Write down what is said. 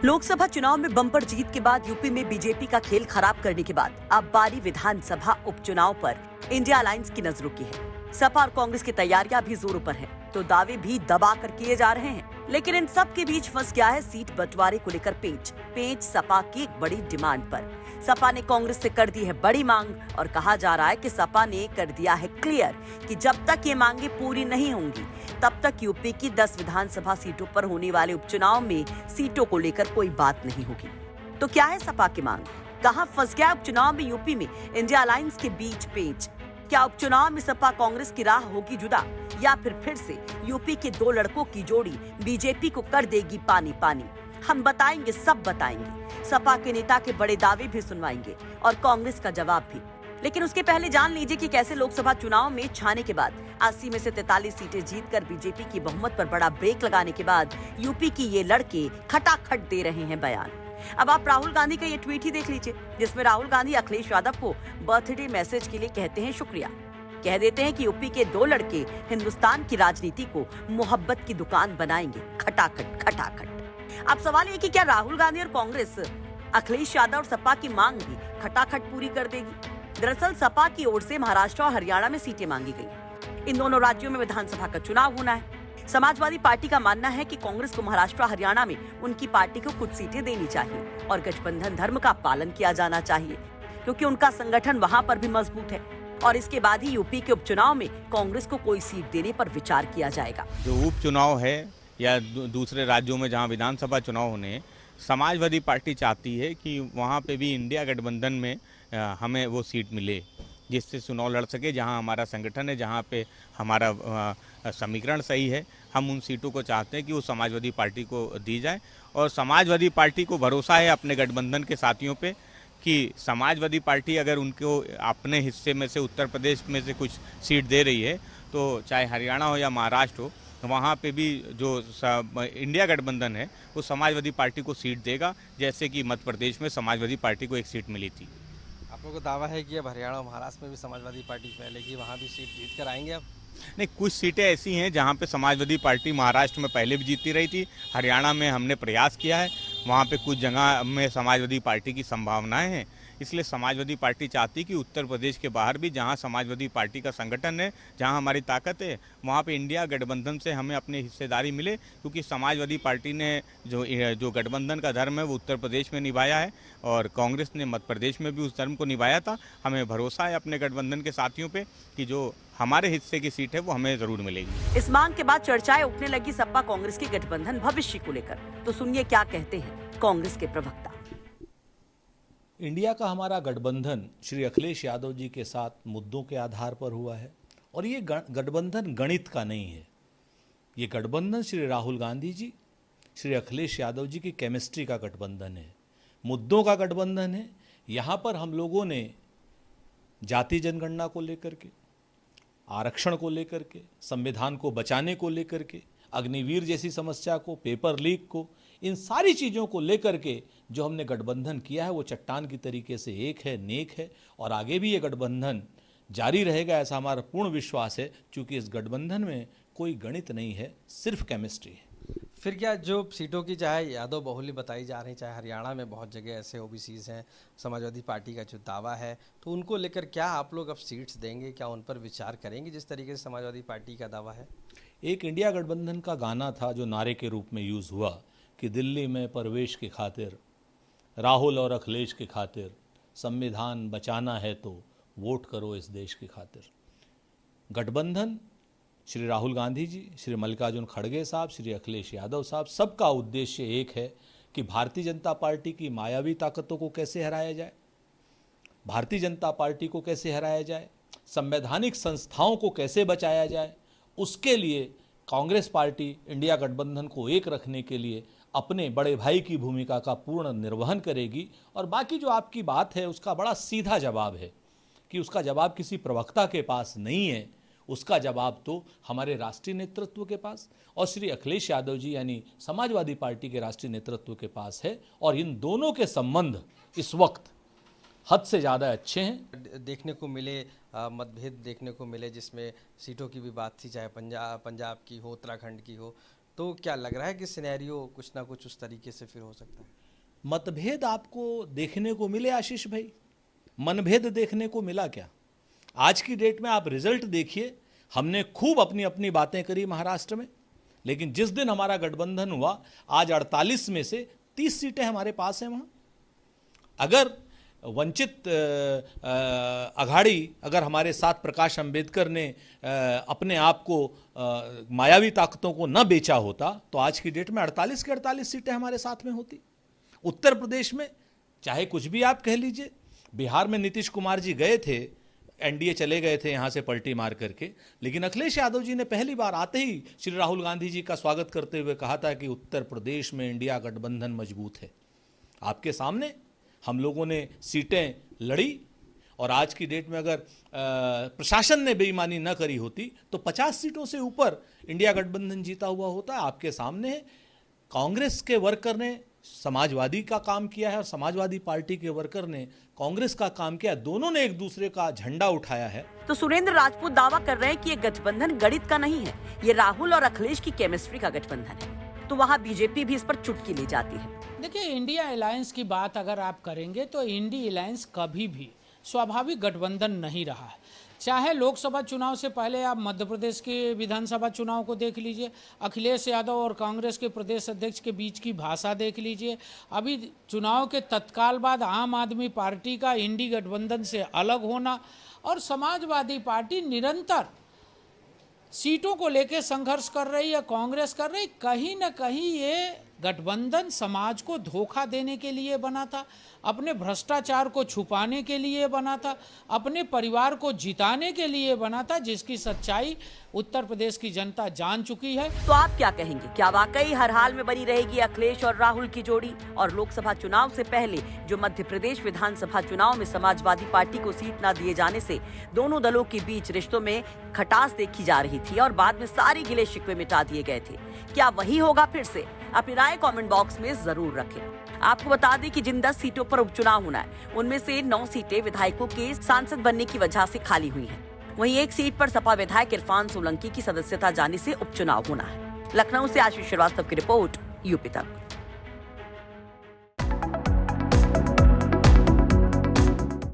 लोकसभा चुनाव में बम्पर जीत के बाद यूपी में बीजेपी का खेल खराब करने के बाद अब बारी विधानसभा उपचुनाव पर इंडिया अलायंस की नजरों की है। सपा और कांग्रेस की तैयारियां भी जोरों पर हैं, तो दावे भी दबा कर किए जा रहे हैं। लेकिन इन सब के बीच फंस गया है सीट बंटवारे को लेकर पेच सपा की एक बड़ी डिमांड पर। सपा ने कांग्रेस से कर दी है बड़ी मांग और कहा जा रहा है कि सपा ने कर दिया है क्लियर कि जब तक ये मांगे पूरी नहीं होंगी तब तक यूपी की 10 विधानसभा सीटों पर होने वाले उपचुनाव में सीटों को लेकर कोई बात नहीं होगी। तो क्या है सपा की मांग? कहां फंस गया उपचुनाव में यूपी में इंडिया अलायंस के बीच पेच? क्या उपचुनाव में सपा कांग्रेस की राह होगी जुदा, या फिर से यूपी के दो लड़कों की जोड़ी बीजेपी को कर देगी पानी पानी? हम बताएंगे, सब बताएंगे। सपा के नेता के बड़े दावे भी सुनवाएंगे और कांग्रेस का जवाब भी। लेकिन उसके पहले जान लीजिए कि कैसे लोकसभा चुनाव में छाने के बाद 80 में से 43 सीटें जीतकर बीजेपी की बहुमत पर बड़ा ब्रेक लगाने के बाद यूपी की ये लड़के खटाखट दे रहे हैं बयान। अब आप राहुल गांधी का ये ट्वीट ही देख लीजिए, जिसमें राहुल गांधी अखिलेश यादव को बर्थडे मैसेज के लिए कहते हैं शुक्रिया। कह देते हैं कि यूपी के दो लड़के हिंदुस्तान की राजनीति को मोहब्बत की दुकान बनाएंगे, खटाखट खटाखट। अब सवाल ये कि क्या राहुल गांधी और कांग्रेस अखिलेश यादव और सपा की मांग भी खटाखट पूरी कर देगी? दरअसल सपा की ओर से महाराष्ट्र और हरियाणा में सीटें मांगी गई। इन दोनों राज्यों में विधानसभा का चुनाव होना है। समाजवादी पार्टी का मानना है कि कांग्रेस को महाराष्ट्र और हरियाणा में उनकी पार्टी को कुछ सीटें देनी चाहिए और गठबंधन धर्म का पालन किया जाना चाहिए, क्योंकि उनका संगठन वहां पर भी मजबूत है। और इसके बाद ही यूपी के उपचुनाव में कांग्रेस को कोई सीट देने पर विचार किया जाएगा। जो उपचुनाव है या दूसरे राज्यों में जहां विधानसभा चुनाव होने हैं, समाजवादी पार्टी चाहती है कि वहां पे भी इंडिया गठबंधन में हमें वो सीट मिले जिससे चुनाव लड़ सके। जहां हमारा संगठन है, जहां पे हमारा समीकरण सही है, हम उन सीटों को चाहते हैं कि वो समाजवादी पार्टी को दी जाए। और समाजवादी पार्टी को भरोसा है अपने गठबंधन के साथियों पे कि समाजवादी पार्टी अगर उनको अपने हिस्से में से उत्तर प्रदेश में से कुछ सीट दे रही है, तो चाहे हरियाणा हो या महाराष्ट्र हो, वहाँ पे भी जो इंडिया गठबंधन है वो समाजवादी पार्टी को सीट देगा, जैसे कि मध्य प्रदेश में समाजवादी पार्टी को एक सीट मिली थी। आप लोगों को दावा है कि अब हरियाणा और महाराष्ट्र में भी समाजवादी पार्टी फैलेगी, वहाँ भी सीट जीत कर आएंगे? अब नहीं, कुछ सीटें ऐसी हैं जहाँ पे समाजवादी पार्टी महाराष्ट्र में पहले भी जीतती रही थी। हरियाणा में हमने प्रयास किया है, वहाँ पे कुछ जगह में समाजवादी पार्टी की संभावनाएं हैं। इसलिए समाजवादी पार्टी चाहती कि उत्तर प्रदेश के बाहर भी जहाँ समाजवादी पार्टी का संगठन है, जहाँ हमारी ताकत है, वहाँ पे इंडिया गठबंधन से हमें अपनी हिस्सेदारी मिले, क्योंकि समाजवादी पार्टी ने जो गठबंधन का धर्म है वो उत्तर प्रदेश में निभाया है और कांग्रेस ने मध्य प्रदेश में भी उस धर्म को निभाया था। हमें भरोसा है अपने गठबंधन के साथियों पे कि जो हमारे हिस्से की सीट है वो हमें जरूर मिलेगी। इस मांग के बाद चर्चाएं उठने लगी सपा कांग्रेस के गठबंधन भविष्य को लेकर। तो सुनिए क्या कहते हैं कांग्रेस के प्रवक्ता। इंडिया का हमारा गठबंधन श्री अखिलेश यादव जी के साथ मुद्दों के आधार पर हुआ है और ये गठबंधन गणित का नहीं है। ये गठबंधन श्री राहुल गांधी जी, श्री अखिलेश यादव जी की केमिस्ट्री का गठबंधन है, मुद्दों का गठबंधन है। यहाँ पर हम लोगों ने जाति जनगणना को लेकर के, आरक्षण को लेकर के, संविधान को बचाने को लेकर के, अग्निवीर जैसी समस्या को, पेपर लीक को, इन सारी चीज़ों को लेकर के जो हमने गठबंधन किया है वो चट्टान की तरीके से एक है, नेक है और आगे भी ये गठबंधन जारी रहेगा, ऐसा हमारा पूर्ण विश्वास है। क्योंकि इस गठबंधन में कोई गणित नहीं है, सिर्फ केमिस्ट्री है। फिर क्या जो सीटों की चाहे यादव बहुल्य बताई जा रही, चाहे हरियाणा में बहुत जगह ऐसे ओबीसीज हैं, समाजवादी पार्टी का जो दावा है, तो उनको लेकर क्या आप लोग अब सीट्स देंगे? क्या उन पर विचार करेंगे जिस तरीके से समाजवादी पार्टी का दावा है? एक इंडिया गठबंधन का गाना था जो नारे के रूप में यूज़ हुआ कि दिल्ली में प्रवेश की खातिर, राहुल और अखिलेश की खातिर, संविधान बचाना है तो वोट करो इस देश की खातिर। गठबंधन श्री राहुल गांधी जी, श्री मल्लिकार्जुन खड़गे साहब, श्री अखिलेश यादव साहब, सबका उद्देश्य एक है कि भारतीय जनता पार्टी की मायावी ताकतों को कैसे हराया जाए, भारतीय जनता पार्टी को कैसे हराया जाए, संवैधानिक संस्थाओं को कैसे बचाया जाए। उसके लिए कांग्रेस पार्टी इंडिया गठबंधन को एक रखने के लिए अपने बड़े भाई की भूमिका का पूर्ण निर्वहन करेगी। और बाकी जो आपकी बात है उसका बड़ा सीधा जवाब है कि उसका जवाब किसी प्रवक्ता के पास नहीं है, उसका जवाब तो हमारे राष्ट्रीय नेतृत्व के पास और श्री अखिलेश यादव जी यानी समाजवादी पार्टी के राष्ट्रीय नेतृत्व के पास है। और इन दोनों के संबंध इस वक्त हद से ज़्यादा अच्छे हैं। देखने को मिले मतभेद देखने को मिले, जिसमें सीटों की भी बात थी, चाहे पंजाब की हो, उत्तराखंड की हो, तो क्या लग रहा है कि सिनेरियो कुछ ना कुछ उस तरीके से फिर हो सकता है? मतभेद आपको देखने को मिले आशीष भाई? मनभेद देखने को मिला क्या? आज की डेट में आप रिजल्ट देखिए, हमने खूब अपनी अपनी बातें करी महाराष्ट्र में, लेकिन जिस दिन हमारा गठबंधन हुआ, आज 48 में से 30 सीटें हमारे पास हैं वहां। अगर वंचित अघाड़ी अगर हमारे साथ प्रकाश अंबेडकर ने अपने आप को मायावी ताकतों को न बेचा होता तो आज की डेट में 48 की 48 सीटें हमारे साथ में होती। उत्तर प्रदेश में चाहे कुछ भी आप कह लीजिए, बिहार में नीतीश कुमार जी गए थे, एनडीए चले गए थे यहां से पलटी मार करके, लेकिन अखिलेश यादव जी ने पहली बार आते ही श्री राहुल गांधी जी का स्वागत करते हुए कहा था कि उत्तर प्रदेश में इंडिया गठबंधन मजबूत है। आपके सामने हम लोगों ने सीटें लड़ी, और आज की डेट में अगर प्रशासन ने बेईमानी न करी होती तो 50 सीटों से ऊपर इंडिया गठबंधन जीता हुआ होता। आपके सामने कांग्रेस के वर्कर ने समाजवादी का काम किया है और समाजवादी पार्टी के वर्कर ने कांग्रेस का काम किया, दोनों ने एक दूसरे का झंडा उठाया है। तो सुरेंद्र राजपूत दावा कर रहे हैं कि ये गठबंधन गणित का नहीं है, ये राहुल और अखिलेश की केमिस्ट्री का गठबंधन है। तो वहाँ बीजेपी भी इस पर चुटकी ले जाती है। देखिए, इंडिया अलायंस की बात अगर आप करेंगे तो इंडिया अलायंस कभी भी स्वाभाविक गठबंधन नहीं रहा है। चाहे लोकसभा चुनाव से पहले आप मध्य प्रदेश के विधानसभा चुनाव को देख लीजिए, अखिलेश यादव और कांग्रेस के प्रदेश अध्यक्ष के बीच की भाषा देख लीजिए, अभी चुनाव के तत्काल बाद आम आदमी पार्टी का इंडी गठबंधन से अलग होना, और समाजवादी पार्टी निरंतर सीटों को लेकर संघर्ष कर रही है, कांग्रेस कर रही। कहीं न कहीं ये गठबंधन समाज को धोखा देने के लिए बना था, अपने भ्रष्टाचार को छुपाने के लिए बना था, अपने परिवार को जिताने के लिए बना था, जिसकी सच्चाई उत्तर प्रदेश की जनता जान चुकी है। तो आप क्या कहेंगे, क्या वाकई हर हाल में बनी रहेगी अखिलेश और राहुल की जोड़ी? और लोकसभा चुनाव से पहले जो मध्य प्रदेश विधानसभा चुनाव में समाजवादी पार्टी को सीट न दिए जाने से दोनों दलों के बीच रिश्तों में खटास देखी जा रही थी और बाद में सारी गिले शिकवे मिटा दिए गए थे, क्या वही होगा फिर से? अपनी राय कमेंट बॉक्स में जरूर रखें। आपको बता दें कि जिन 10 सीटों पर उपचुनाव होना है उनमें से 9 सीटें विधायकों के सांसद बनने की वजह से खाली हुई हैं। वहीं एक सीट पर सपा विधायक इरफान सोलंकी की सदस्यता जाने से उपचुनाव होना है। लखनऊ से आशीष श्रीवास्तव की रिपोर्ट, यूपी तक।